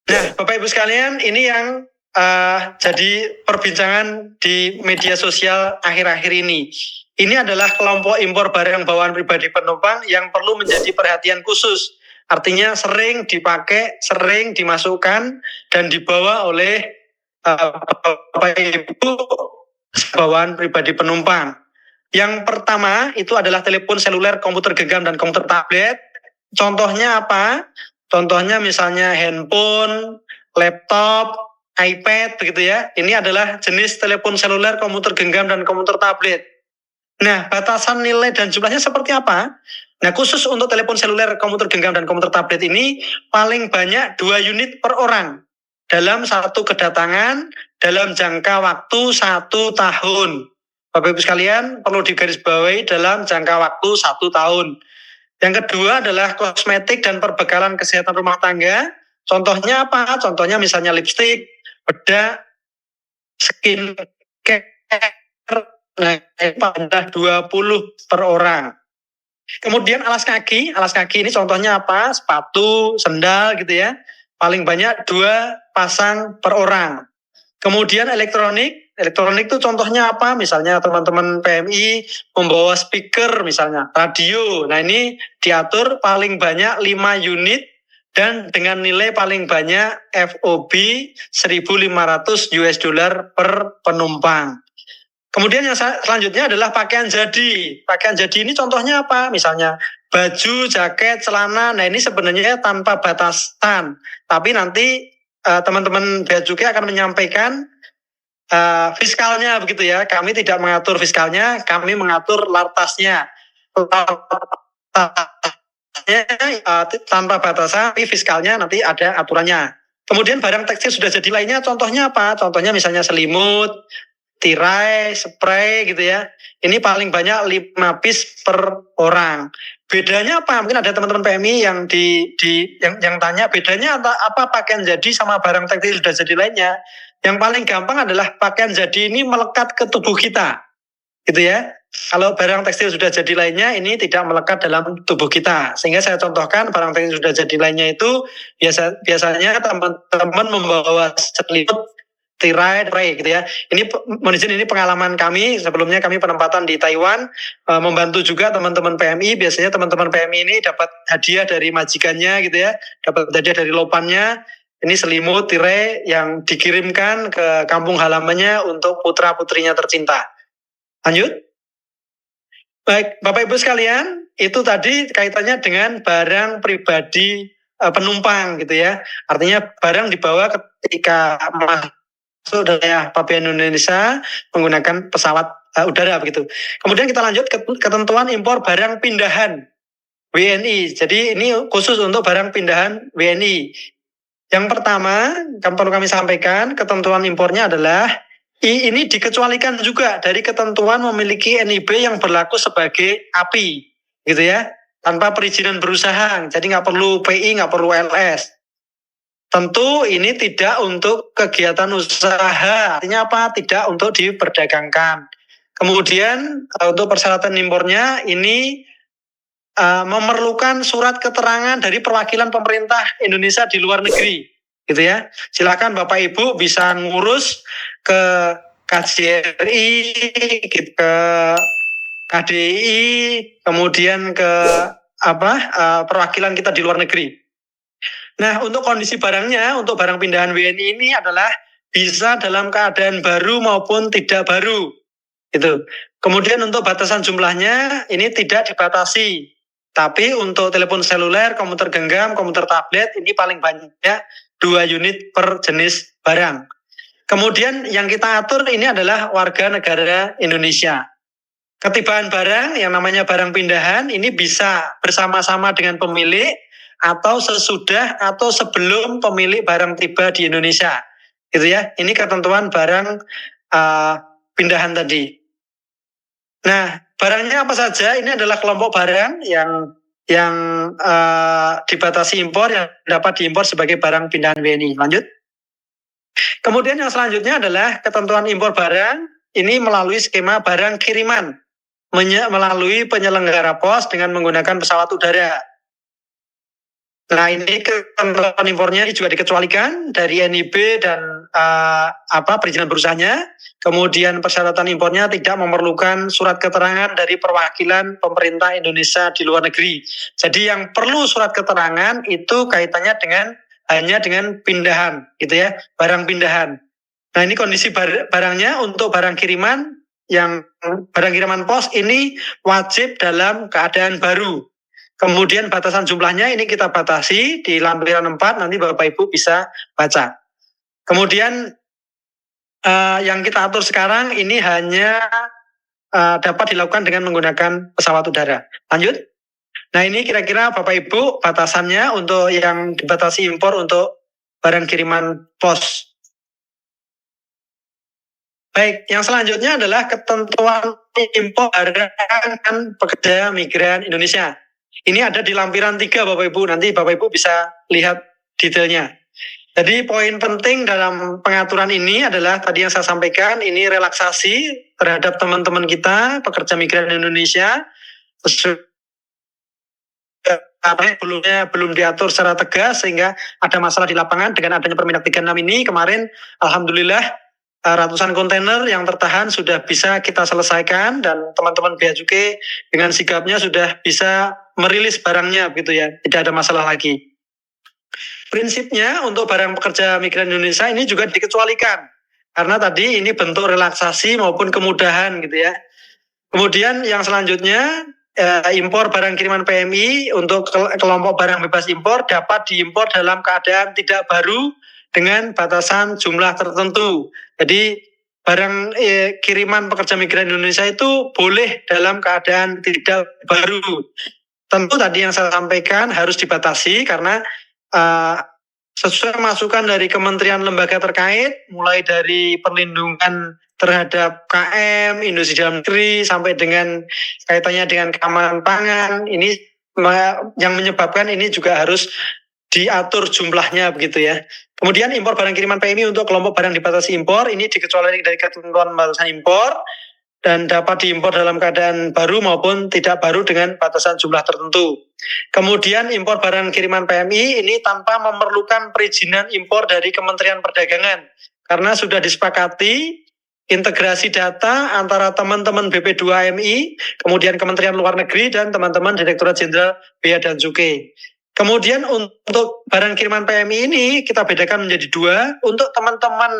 Nah, Bapak Ibu sekalian, ini yang jadi perbincangan di media sosial akhir-akhir ini. Ini adalah kelompok impor barang bawaan pribadi penumpang yang perlu menjadi perhatian khusus. Artinya sering dipakai, sering dimasukkan, dan dibawa oleh Bapak Ibu bawaan pribadi penumpang. Yang pertama itu adalah telepon seluler, komputer genggam, dan komputer tablet. Contohnya apa? Contohnya misalnya handphone, laptop, iPad begitu ya. Ini adalah jenis telepon seluler, komputer genggam, dan komputer tablet. Nah, batasan nilai dan jumlahnya seperti apa? Nah, khusus untuk telepon seluler, komputer genggam, dan komputer tablet ini paling banyak 2 unit per orang dalam satu kedatangan dalam jangka waktu 1 tahun. Bapak Ibu sekalian perlu digarisbawahi dalam jangka waktu 1 tahun. Yang kedua adalah kosmetik dan perbekalan kesehatan rumah tangga. Contohnya apa? Contohnya misalnya lipstik, bedak, skin care. Nah, pada 20 per orang. Kemudian alas kaki ini contohnya apa? Sepatu, sendal gitu ya. Paling banyak 2 pasang per orang. Kemudian elektronik itu contohnya apa? Misalnya teman-teman PMI membawa speaker misalnya, radio. Nah, ini diatur paling banyak 5 unit dan dengan nilai paling banyak FOB 1.500 US dollar per penumpang. Kemudian yang selanjutnya adalah pakaian jadi. Pakaian jadi ini contohnya apa? Misalnya baju, jaket, celana. Nah, ini sebenarnya tanpa batasan. Tapi nanti teman-teman Bea Cukai akan menyampaikan fiskalnya begitu ya. Kami tidak mengatur fiskalnya, kami mengatur lartasnya. Tanpa batasan, tapi fiskalnya nanti ada aturannya. Kemudian barang tekstil sudah jadi lainnya, contohnya apa? Contohnya misalnya selimut, tirai, spray gitu ya. Ini paling banyak 5 piece per orang. Bedanya apa? Mungkin ada teman-teman PMI yang yang tanya bedanya apa pakaian jadi sama barang tekstil sudah jadi lainnya. Yang paling gampang adalah pakaian jadi ini melekat ke tubuh kita. Gitu ya. Kalau barang tekstil sudah jadi lainnya ini tidak melekat dalam tubuh kita. Sehingga saya contohkan barang tekstil sudah jadi lainnya itu biasanya teman-teman membawa selimut, tirai gitu ya. Ini ini pengalaman kami. Sebelumnya kami penempatan di Taiwan, membantu juga teman-teman PMI. Biasanya teman-teman PMI ini dapat hadiah dari majikannya gitu ya, dapat hadiah dari lopannya. Ini selimut, tirai yang dikirimkan ke kampung halamannya untuk putra putrinya tercinta. Lanjut. Baik, Bapak Ibu sekalian, itu tadi kaitannya dengan barang pribadi penumpang gitu ya. Artinya barang dibawa ketika masuk daerah Pabean Indonesia menggunakan pesawat udara begitu. Kemudian kita lanjut ke ketentuan impor barang pindahan WNI. Jadi ini khusus untuk barang pindahan WNI. Yang pertama, perlu kami sampaikan, ketentuan impornya adalah ini dikecualikan juga dari ketentuan memiliki NIB yang berlaku sebagai API, gitu ya, tanpa perizinan berusaha. Jadi nggak perlu PI, nggak perlu LS. Tentu ini tidak untuk kegiatan usaha, artinya apa? Tidak untuk diperdagangkan. Kemudian untuk persyaratan impornya ini memerlukan surat keterangan dari perwakilan pemerintah Indonesia di luar negeri, gitu ya. Silakan Bapak Ibu bisa ngurus ke KJRI, ke KDI, kemudian ke perwakilan kita di luar negeri. Nah, untuk kondisi barangnya, untuk barang pindahan WNI ini adalah bisa dalam keadaan baru maupun tidak baru, gitu. Kemudian untuk batasan jumlahnya ini tidak dibatasi. Tapi untuk telepon seluler, komputer genggam, komputer tablet ini paling banyak 2 unit per jenis barang. Kemudian yang kita atur ini adalah warga negara Indonesia. Ketibaan barang yang namanya barang pindahan ini bisa bersama-sama dengan pemilik atau sesudah atau sebelum pemilik barang tiba di Indonesia. Gitu ya. Ini ketentuan barang pindahan tadi. Nah, barangnya apa saja? Ini adalah kelompok barang yang dibatasi impor, yang dapat diimpor sebagai barang pindahan WNI. Lanjut. Kemudian yang selanjutnya adalah ketentuan impor barang ini melalui skema barang kiriman melalui penyelenggara pos dengan menggunakan pesawat udara. Nah, ini ketentuan impornya juga dikecualikan dari NIB dan perizinan berusahanya. Kemudian persyaratan impornya tidak memerlukan surat keterangan dari perwakilan pemerintah Indonesia di luar negeri. Jadi yang perlu surat keterangan itu kaitannya hanya dengan pindahan, gitu ya, barang pindahan. Nah, ini kondisi barangnya untuk barang kiriman barang kiriman pos ini wajib dalam keadaan baru. Kemudian batasan jumlahnya ini kita batasi di lampiran 4, nanti Bapak Ibu bisa baca. Kemudian yang kita atur sekarang ini hanya dapat dilakukan dengan menggunakan pesawat udara. Lanjut. Nah, ini kira-kira Bapak Ibu batasannya untuk yang dibatasi impor untuk barang kiriman pos. Baik, yang selanjutnya adalah ketentuan impor barang pekerja migran Indonesia. Ini ada di lampiran 3 Bapak Ibu, nanti Bapak Ibu bisa lihat detailnya. Jadi poin penting dalam pengaturan ini adalah tadi yang saya sampaikan, ini relaksasi terhadap teman-teman kita, pekerja migran Indonesia, belum diatur secara tegas sehingga ada masalah di lapangan. Dengan adanya Permendak 36 ini kemarin alhamdulillah ratusan kontainer yang tertahan sudah bisa kita selesaikan dan teman-teman Bea Cukai dengan sigapnya sudah bisa merilis barangnya begitu ya, tidak ada masalah lagi. Prinsipnya untuk barang pekerja migran Indonesia ini juga dikecualikan karena tadi ini bentuk relaksasi maupun kemudahan gitu ya. Kemudian yang selanjutnya impor barang kiriman PMI untuk kelompok barang bebas impor dapat diimpor dalam keadaan tidak baru dengan batasan jumlah tertentu. Jadi barang kiriman pekerja migran Indonesia itu boleh dalam keadaan tidak baru. Tentu tadi yang saya sampaikan harus dibatasi karena sesuai masukan dari kementerian lembaga terkait, mulai dari perlindungan terhadap KM, industri dalam negeri, sampai dengan kaitannya dengan keamanan pangan, ini yang menyebabkan ini juga harus diatur jumlahnya begitu ya. Kemudian impor barang kiriman PMI untuk kelompok barang dibatasi impor ini dikecualikan dari ketentuan batasan impor dan dapat diimpor dalam keadaan baru maupun tidak baru dengan batasan jumlah tertentu. Kemudian impor barang kiriman PMI ini tanpa memerlukan perizinan impor dari Kementerian Perdagangan karena sudah disepakati integrasi data antara teman-teman BP2MI, kemudian Kementerian Luar Negeri dan teman-teman Direktorat Jenderal Bea dan Cukai. Kemudian untuk barang kiriman PMI ini kita bedakan menjadi 2. Untuk teman-teman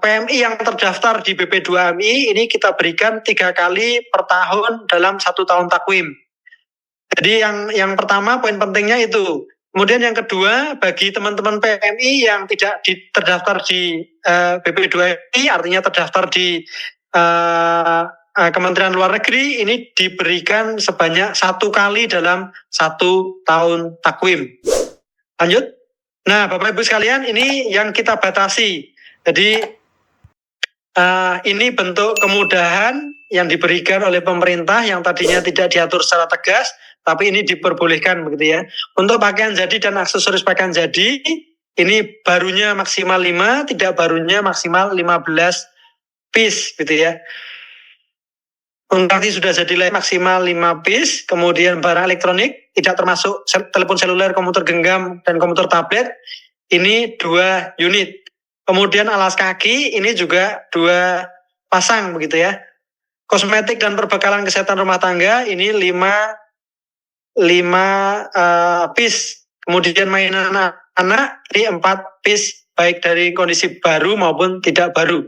PMI yang terdaftar di BP2MI ini kita berikan 3 kali per tahun dalam 1 tahun takwim. Jadi yang pertama poin pentingnya itu. Kemudian yang kedua bagi teman-teman PMI yang tidak terdaftar di BP2MI artinya terdaftar di Kementerian Luar Negeri ini diberikan sebanyak 1 kali dalam 1 tahun takwim. Lanjut. Nah, Bapak Ibu sekalian, ini yang kita batasi. Jadi ini bentuk kemudahan yang diberikan oleh pemerintah yang tadinya tidak diatur secara tegas, tapi ini diperbolehkan begitu ya. Untuk pakaian jadi dan aksesoris pakaian jadi, ini barunya maksimal 5, tidak barunya maksimal 15 piece gitu ya. Nanti sudah jadi maksimal 5 piece, kemudian barang elektronik tidak termasuk telepon seluler, komputer genggam, dan komputer tablet, ini 2 unit. Kemudian alas kaki ini juga 2 pasang begitu ya. Kosmetik dan perbekalan kesehatan rumah tangga ini 5 piece. Kemudian mainan anak ini 4 piece baik dari kondisi baru maupun tidak baru.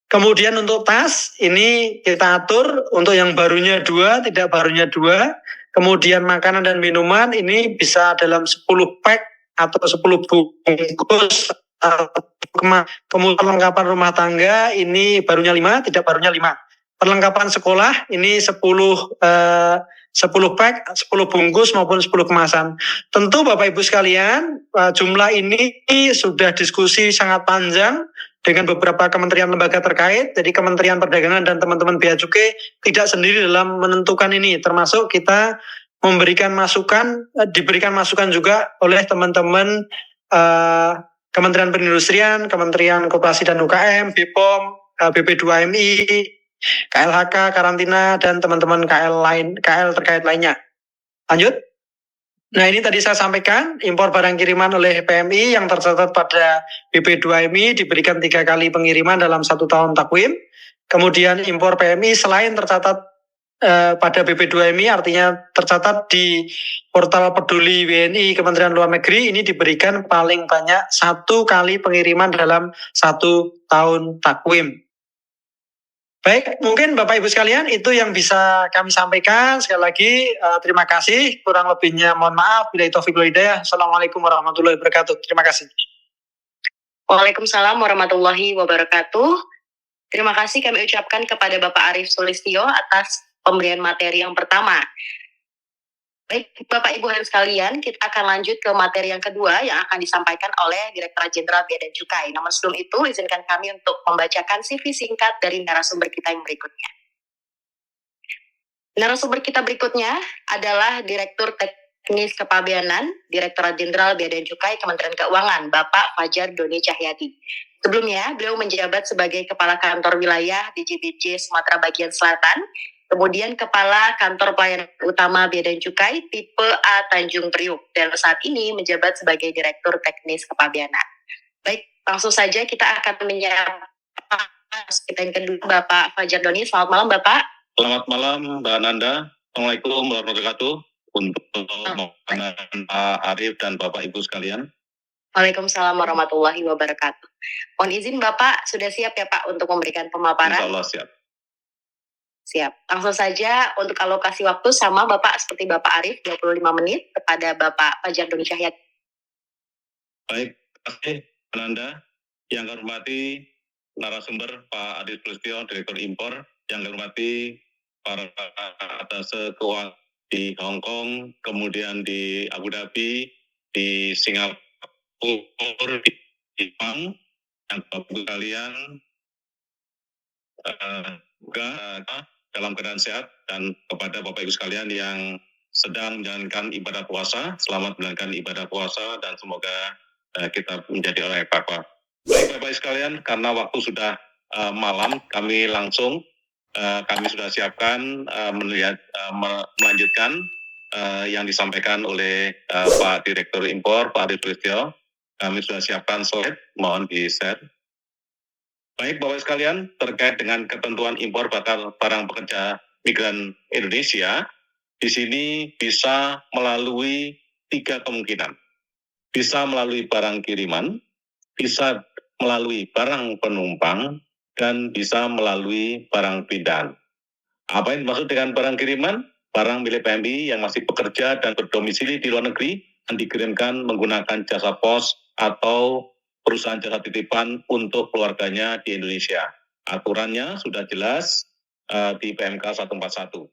Kemudian untuk tas ini kita atur untuk yang barunya 2, tidak barunya 2. Kemudian makanan dan minuman ini bisa dalam 10 pack atau 10 bungkus. Kemudian perlengkapan rumah tangga ini barunya 5, tidak barunya 5. Perlengkapan sekolah ini 10 pack, 10 bungkus maupun 10 kemasan. Tentu Bapak Ibu sekalian, jumlah ini sudah diskusi sangat panjang dengan beberapa kementerian lembaga terkait. Jadi Kementerian Perdagangan dan teman-teman Bea Cukai tidak sendiri dalam menentukan ini, termasuk kita memberikan masukan, diberikan masukan juga oleh teman-teman Kementerian Perindustrian, Kementerian Koperasi dan UKM, BPOM, BP2MI, KLHK, karantina, dan teman-teman KL terkait lainnya. Lanjut. Nah, ini tadi saya sampaikan, impor barang kiriman oleh PMI yang tercatat pada BP2MI diberikan 3 kali pengiriman dalam 1 tahun takwim. Kemudian impor PMI selain tercatat pada BP2MI, artinya tercatat di portal Peduli WNI Kementerian Luar Negeri, ini diberikan paling banyak 1 kali pengiriman dalam 1 tahun takwim. Baik, mungkin Bapak Ibu sekalian itu yang bisa kami sampaikan. Sekali lagi terima kasih. Kurang lebihnya mohon maaf. Billahi taufiq wal hidayah. Assalamualaikum warahmatullahi wabarakatuh. Terima kasih. Waalaikumsalam warahmatullahi wabarakatuh. Terima kasih kami ucapkan kepada Bapak Arief Sulistyo atas pemberian materi yang pertama. Baik, Bapak Ibu sekalian, kita akan lanjut ke materi yang kedua yang akan disampaikan oleh Direktorat Jenderal Bea dan Cukai. Namun sebelum itu, izinkan kami untuk membacakan CV singkat dari narasumber kita yang berikutnya. Narasumber kita berikutnya adalah Direktur Teknis Kepabeanan, Direktorat Jenderal Bea dan Cukai Kementerian Keuangan, Bapak Fajar Doni Cahyadi. Sebelumnya, beliau menjabat sebagai Kepala Kantor Wilayah DJBJ Sumatera Bagian Selatan, kemudian Kepala Kantor Pelayanan Utama Bea dan Cukai tipe A Tanjung Priuk, dan saat ini menjabat sebagai Direktur Teknis Kepabeanan. Baik, langsung saja kita akan menyapa kita yang kedua, Bapak Fajar Doni. Selamat malam, Bapak. Selamat malam, Mbak Nanda. Assalamualaikum warahmatullahi wabarakatuh. Untuk Pak Arief dan Bapak Ibu sekalian. Waalaikumsalam warahmatullahi wabarakatuh. Mohon izin Bapak, sudah siap ya Pak untuk memberikan pemaparan? Insya Allah siap. Siap. Langsung saja untuk alokasi waktu sama Bapak seperti Bapak Arief, 25 menit kepada Bapak Fajar Doni Cahyadi. Baik, terima kasih Mbak Nanda. Yang kami hormati narasumber Pak Arief Sulistyo, Direktur Impor. Yang kami hormati para atase keuangan di Hong Kong, kemudian di Abu Dhabi, di Singapura, di Jepang, yang Bapak kalian juga dalam keadaan sehat, dan kepada Bapak Ibu sekalian yang sedang menjalankan ibadah puasa, selamat menjalankan ibadah puasa dan semoga kita menjadi orang yang takwa. Baik Bapak Ibu sekalian, karena waktu sudah malam, kami langsung kami sudah siapkan melanjutkan yang disampaikan oleh Pak Direktur Impor, Pak Arief Sulistyo. Kami sudah siapkan slide, mohon di-share. Baik Bapak sekalian, terkait dengan ketentuan impor barang pekerja migran Indonesia, di sini bisa melalui 3 kemungkinan. Bisa melalui barang kiriman, bisa melalui barang penumpang, dan bisa melalui barang pindahan. Apa yang dimaksud dengan barang kiriman? Barang milik PMI yang masih bekerja dan berdomisili di luar negeri dan dikirimkan menggunakan jasa pos atau perusahaan jasa titipan untuk keluarganya di Indonesia. Aturannya sudah jelas di PMK 141.